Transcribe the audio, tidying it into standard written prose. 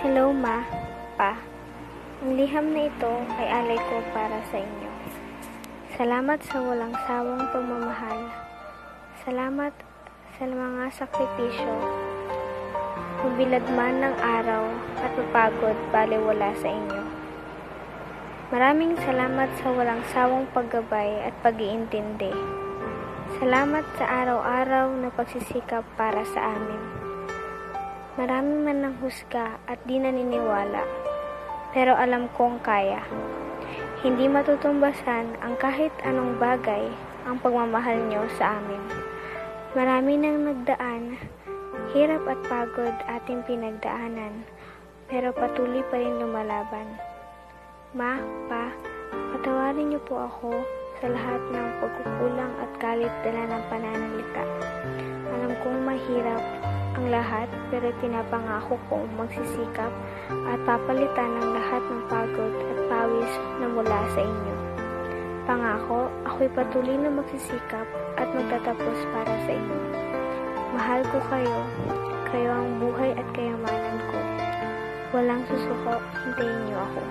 Hello, Ma, Pa. Ang liham na ito ay alay ko para sa inyo. Salamat sa walang sawang pagmamahal. Salamat sa mga sakripisyo. Mabilad man ng araw at mapagod baliwala sa inyo. Maraming salamat sa walang sawang paggabay at pag-iintindi. Salamat sa araw-araw na pagsisikap para sa amin. Marami man ng husga at di naniniwala, pero alam kong kaya. Hindi matutumbasan ang kahit anong bagay ang pagmamahal nyo sa amin. Marami nang nagdaan, hirap at pagod ating pinagdaanan, pero patuloy pa rin lumalaban. Ma, Pa, patawarin niyo po ako sa lahat ng pagkukulang at galit dala ng pananalita. Alam kong mahirap ang lahat, pero pinapangako kong magsisikap at papalitan ng lahat ng pagod at pawis na mula sa inyo. Pangako, ako'y patuloy na magsisikap at magtatapos para sa inyo. Mahal ko kayo, kayo ang buhay at kayamanan ko. Walang susuko, hintayin niyo ako.